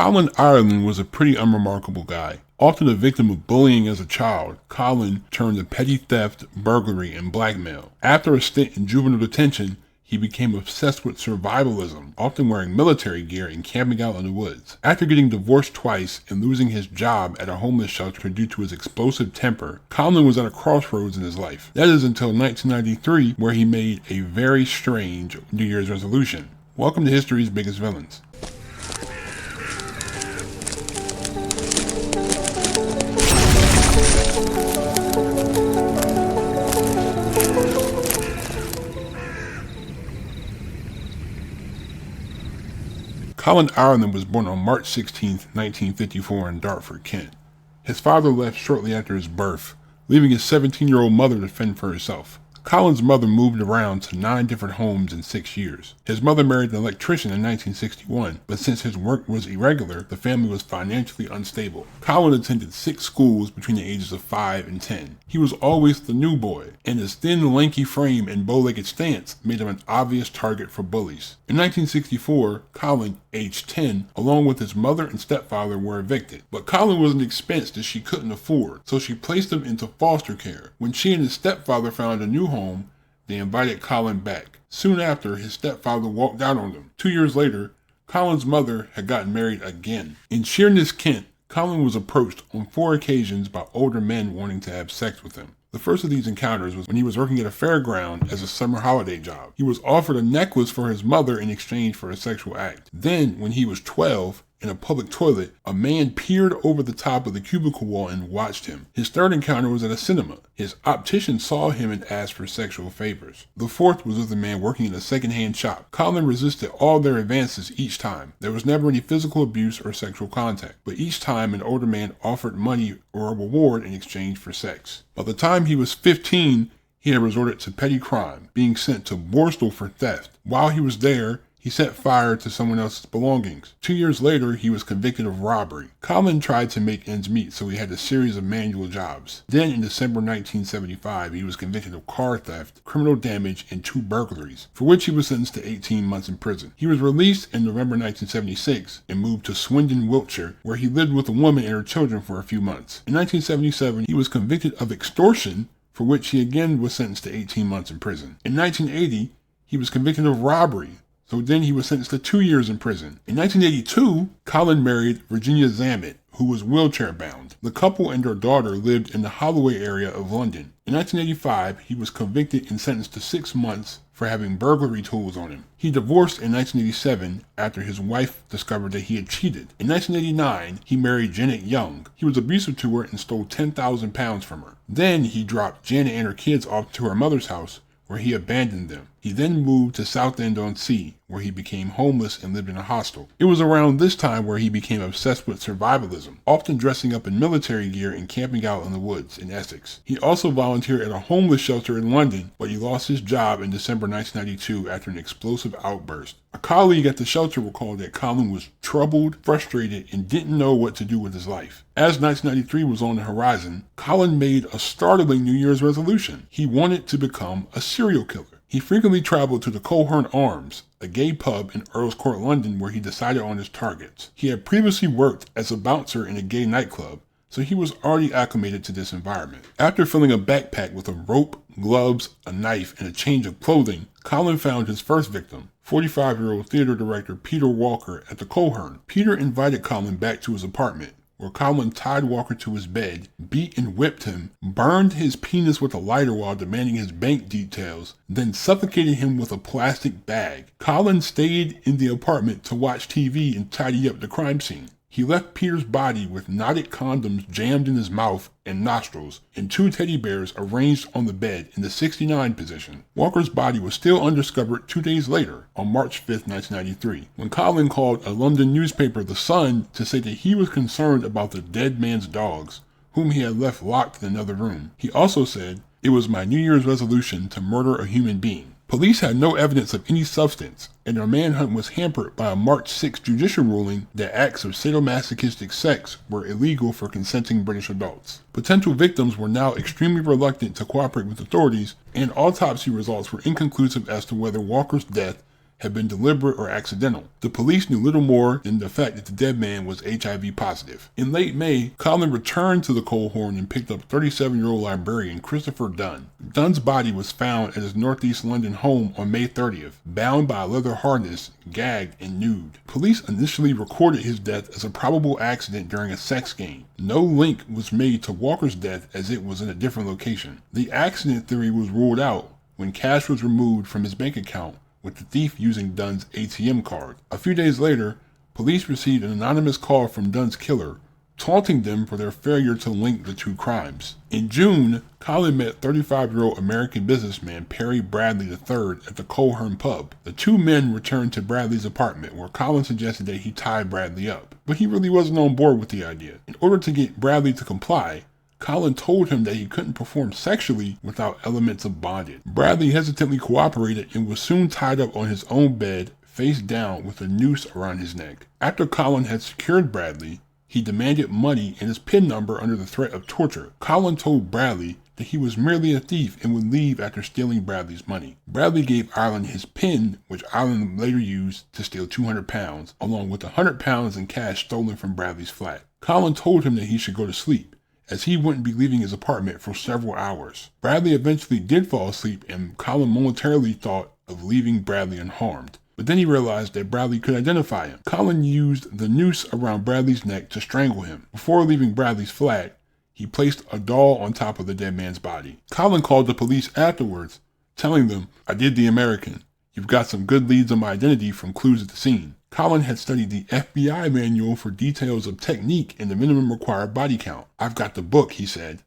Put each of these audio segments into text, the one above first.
Colin Ireland was a pretty unremarkable guy. Often a victim of bullying as a child, Colin turned to petty theft, burglary, and blackmail. After a stint in juvenile detention, he became obsessed with survivalism, often wearing military gear and camping out in the woods. After getting divorced twice and losing his job at a homeless shelter due to his explosive temper, Colin was at a crossroads in his life. That is until 1993, where he made a very strange New Year's resolution. Welcome to History's Biggest Villains. Colin Ireland was born on March 16, 1954 in Dartford, Kent. His father left shortly after his birth, leaving his 17-year-old mother to fend for herself. Colin's mother moved around to 9 different homes in 6 years. His mother married an electrician in 1961, but since his work was irregular, the family was financially unstable. Colin attended 6 schools between the ages of 5 and 10. He was always the new boy, and his thin, lanky frame and bow-legged stance made him an obvious target for bullies. In 1964, Colin, aged 10, along with his mother and stepfather were evicted. But Colin was an expense that she couldn't afford, so she placed him into foster care. When she and his stepfather found a new home, they invited Colin back. Soon after, his stepfather walked out on them. 2 years later, Colin's mother had gotten married again. In Sheerness, Kent, Colin was approached on 4 occasions by older men wanting to have sex with him. The first of these encounters was when he was working at a fairground as a summer holiday job. He was offered a necklace for his mother in exchange for a sexual act. Then, when he was 12, in a public toilet, a man peered over the top of the cubicle wall and watched him. His third encounter was at a cinema. His optician saw him and asked for sexual favors. The fourth was with a man working in a second-hand shop. Colin resisted all their advances each time. There was never any physical abuse or sexual contact, but each time an older man offered money or a reward in exchange for sex. By the time he was 15, he had resorted to petty crime, being sent to Borstal for theft. While he was there, he set fire to someone else's belongings. 2 years later, he was convicted of robbery. Colin tried to make ends meet, so he had a series of manual jobs. Then, in December 1975, he was convicted of car theft, criminal damage, and 2 burglaries, for which he was sentenced to 18 months in prison. He was released in November 1976 and moved to Swindon, Wiltshire, where he lived with a woman and her children for a few months. In 1977, he was convicted of extortion, for which he again was sentenced to 18 months in prison. In 1980, he was convicted of robbery, so then he was sentenced to 2 years in prison. In 1982, Colin married Virginia Zammit, who was wheelchair-bound. The couple and their daughter lived in the Holloway area of London. In 1985, he was convicted and sentenced to 6 months for having burglary tools on him. He divorced in 1987 after his wife discovered that he had cheated. In 1989, he married Janet Young. He was abusive to her and stole £10,000 from her. Then he dropped Janet and her kids off to her mother's house, where he abandoned them. He then moved to Southend-on-Sea, where he became homeless and lived in a hostel. It was around this time where he became obsessed with survivalism, often dressing up in military gear and camping out in the woods in Essex. He also volunteered at a homeless shelter in London, but he lost his job in December 1992 after an explosive outburst. A colleague at the shelter recalled that Colin was troubled, frustrated, and didn't know what to do with his life. As 1993 was on the horizon, Colin made a startling New Year's resolution. He wanted to become a serial killer. He frequently traveled to the Cohern Arms, a gay pub in Earl's Court, London, where he decided on his targets. He had previously worked as a bouncer in a gay nightclub, so he was already acclimated to this environment. After filling a backpack with a rope, gloves, a knife, and a change of clothing, Colin found his first victim, 45-year-old theater director Peter Walker at the Cohern. Peter invited Colin back to his apartment, where Colin tied Walker to his bed, beat and whipped him, burned his penis with a lighter while demanding his bank details, then suffocated him with a plastic bag. Colin stayed in the apartment to watch TV and tidy up the crime scene. He left Peter's body with knotted condoms jammed in his mouth and nostrils, and 2 teddy bears arranged on the bed in the 69 position. Walker's body was still undiscovered 2 days later, on March 5, 1993, when Colin called a London newspaper, The Sun, to say that he was concerned about the dead man's dogs, whom he had left locked in another room. He also said, "It was my New Year's resolution to murder a human being." Police had no evidence of any substance, and their manhunt was hampered by a March 6 judicial ruling that acts of sadomasochistic sex were illegal for consenting British adults. Potential victims were now extremely reluctant to cooperate with authorities, and autopsy results were inconclusive as to whether Walker's death had been deliberate or accidental. The police knew little more than the fact that the dead man was HIV positive. In late May, Colin returned to the Coal Horn and picked up 37-year-old librarian Christopher Dunn. Dunn's body was found at his northeast London home on May 30th, bound by a leather harness, gagged and nude. Police initially recorded his death as a probable accident during a sex game. No link was made to Walker's death as it was in a different location. The accident theory was ruled out when cash was removed from his bank account, with the thief using Dunn's ATM card. A few days later, police received an anonymous call from Dunn's killer, taunting them for their failure to link the two crimes. In June, Colin met 35-year-old American businessman Perry Bradley III at the Coleherne pub. The two men returned to Bradley's apartment, where Colin suggested that he tie Bradley up, but he really wasn't on board with the idea. In order to get Bradley to comply, Colin told him that he couldn't perform sexually without elements of bondage. Bradley hesitantly cooperated and was soon tied up on his own bed, face down with a noose around his neck. After Colin had secured Bradley, he demanded money and his PIN number under the threat of torture. Colin told Bradley that he was merely a thief and would leave after stealing Bradley's money. Bradley gave Ireland his PIN, which Ireland later used to steal 200 pounds, along with 100 pounds in cash stolen from Bradley's flat. Colin told him that he should go to sleep, as he wouldn't be leaving his apartment for several hours. Bradley eventually did fall asleep, and Colin momentarily thought of leaving Bradley unharmed. But then he realized that Bradley could identify him. Colin used the noose around Bradley's neck to strangle him. Before leaving Bradley's flat, he placed a doll on top of the dead man's body. Colin called the police afterwards, telling them, "I did the American. You've got some good leads on my identity from clues at the scene." Colin had studied the FBI manual for details of technique and the minimum required body count. "I've got the book," he said.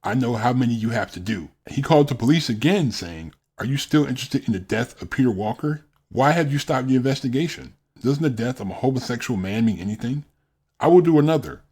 "I know how many you have to do." He called the police again, saying, "Are you still interested in the death of Peter Walker? Why have you stopped the investigation? Doesn't the death of a homosexual man mean anything? I will do another.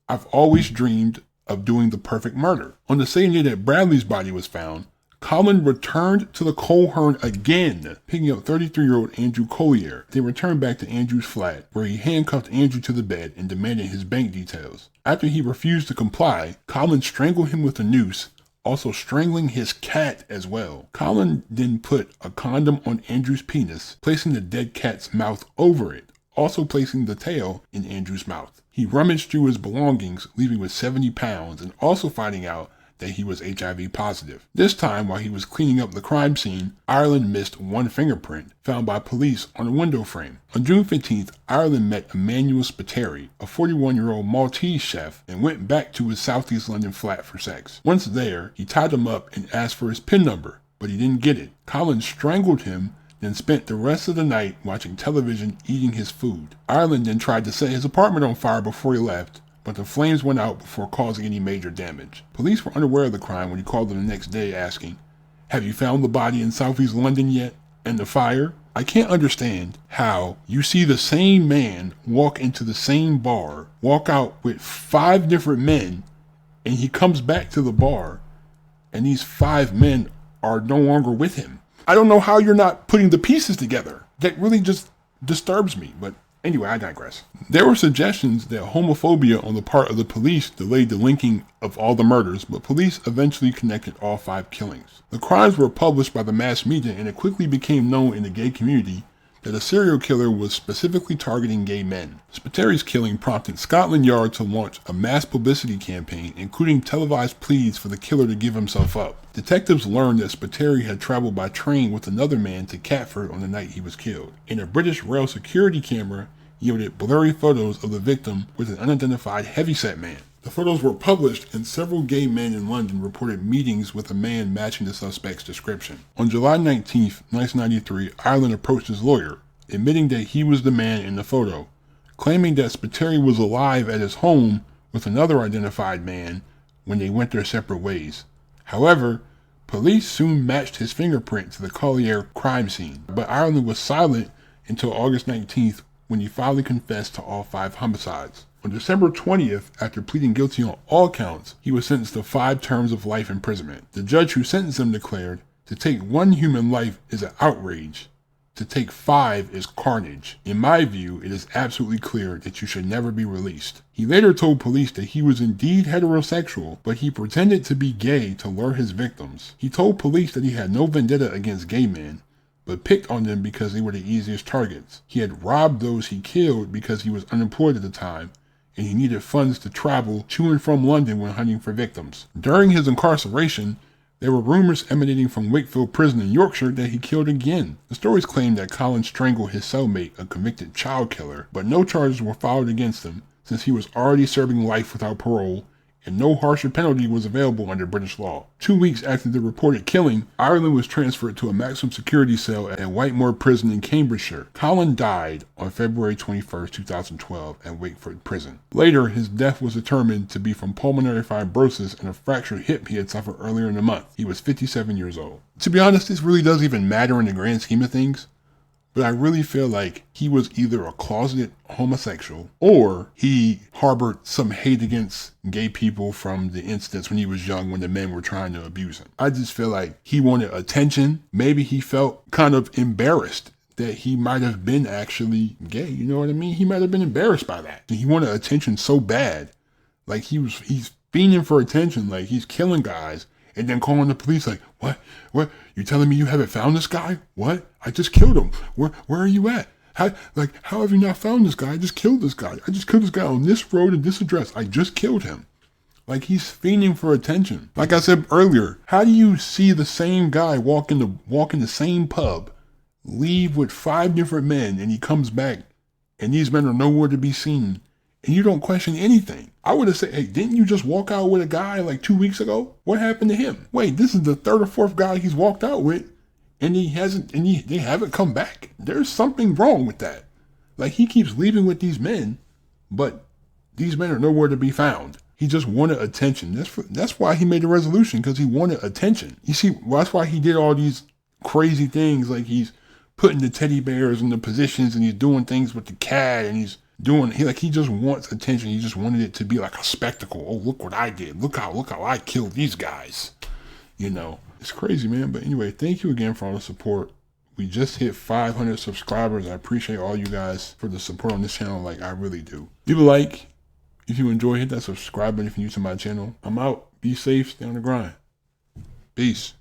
I've always dreamed of doing the perfect murder." On the same day that Bradley's body was found, Colin returned to the Coleherne again, picking up 33-year-old Andrew Collier. They returned back to Andrew's flat, where he handcuffed Andrew to the bed and demanded his bank details. After he refused to comply, Colin strangled him with a noose, also strangling his cat as well. Colin then put a condom on Andrew's penis, placing the dead cat's mouth over it, also placing the tail in Andrew's mouth. He rummaged through his belongings, leaving with 70 pounds, and also finding out that he was HIV positive. This time, while he was cleaning up the crime scene, Ireland missed one fingerprint found by police on a window frame. On June 15th, Ireland met Emmanuel Spiteri, a 41-year-old Maltese chef, and went back to his southeast London flat for sex. Once there, he tied him up and asked for his PIN number, but he didn't get it. Colin strangled him, then spent the rest of the night watching television, eating his food. Ireland then tried to set his apartment on fire before he left, but the flames went out before causing any major damage. Police were unaware of the crime when he called them the next day asking, "Have you found the body in southeast London yet? And the fire?" I can't understand how you see the same man walk into the same bar, walk out with 5 different men, and he comes back to the bar, and these 5 men are no longer with him. I don't know how you're not putting the pieces together. That really just disturbs me, but anyway, I digress. There were suggestions that homophobia on the part of the police delayed the linking of all the murders, but police eventually connected all 5 killings. The crimes were published by the mass media, and it quickly became known in the gay community that a serial killer was specifically targeting gay men. Spiteri's killing prompted Scotland Yard to launch a mass publicity campaign, including televised pleas for the killer to give himself up. Detectives learned that Spiteri had traveled by train with another man to Catford on the night he was killed, and a British rail security camera yielded blurry photos of the victim with an unidentified heavyset man. The photos were published, and several gay men in London reported meetings with a man matching the suspect's description. On July 19, 1993, Ireland approached his lawyer, admitting that he was the man in the photo, claiming that Spiteri was alive at his home with another identified man when they went their separate ways. However, police soon matched his fingerprint to the Collier crime scene, but Ireland was silent until August 19th, when he finally confessed to all 5 homicides. On December 20th, after pleading guilty on all counts, he was sentenced to 5 terms of life imprisonment. The judge who sentenced him declared, "To take 1 human life is an outrage. To take 5 is carnage. In my view, it is absolutely clear that you should never be released." He later told police that he was indeed heterosexual, but he pretended to be gay to lure his victims. He told police that he had no vendetta against gay men, but picked on them because they were the easiest targets. He had robbed those he killed because he was unemployed at the time, and he needed funds to travel to and from London when hunting for victims. During his incarceration, there were rumors emanating from Wakefield Prison in Yorkshire that he killed again. The stories claimed that Colin strangled his cellmate, a convicted child killer, but no charges were filed against him since he was already serving life without parole, and no harsher penalty was available under British law. 2 weeks after the reported killing, Ireland was transferred to a maximum security cell at Whitemoor Prison in Cambridgeshire. Colin died on February 21, 2012 at Wakefield Prison. Later, his death was determined to be from pulmonary fibrosis and a fractured hip he had suffered earlier in the month. He was 57 years old. To be honest, this really doesn't even matter in the grand scheme of things. But I really feel like he was either a closeted homosexual or he harbored some hate against gay people from the incidents when he was young when the men were trying to abuse him. I just feel like he wanted attention. Maybe he felt kind of embarrassed that he might have been actually gay. You know what I mean? He might have been embarrassed by that. He wanted attention so bad. Like he's fiending for attention. Like he's killing guys. And then calling the police like, what? You telling me you haven't found this guy? What? I just killed him. Where are you at? How have you not found this guy? I just killed this guy. I just killed this guy on this road and this address. I just killed him. Like he's fiending for attention. Like I said earlier, how do you see the same guy walk in the same pub, leave with 5 different men, and he comes back and these men are nowhere to be seen? And you don't question anything. I would have said, hey, didn't you just walk out with a guy like 2 weeks ago? What happened to him? Wait, this is the 3rd or 4th guy he's walked out with, and they haven't come back. There's something wrong with that. Like he keeps leaving with these men, but these men are nowhere to be found. He just wanted attention. That's why he made the resolution, because he wanted attention. You see, that's why he did all these crazy things, like he's putting the teddy bears in the positions and he's doing things with the cat and he just wants attention. He just wanted it to be like a spectacle. Oh, look what I did. Look how I killed these guys. You know, it's crazy, man. But anyway, thank you again for all the support. We just hit 500 subscribers. I appreciate all you guys for the support on this channel. Like, I really do. Leave a like. If you enjoy, hit that subscribe button if you're new to my channel. I'm out. Be safe. Stay on the grind. Peace.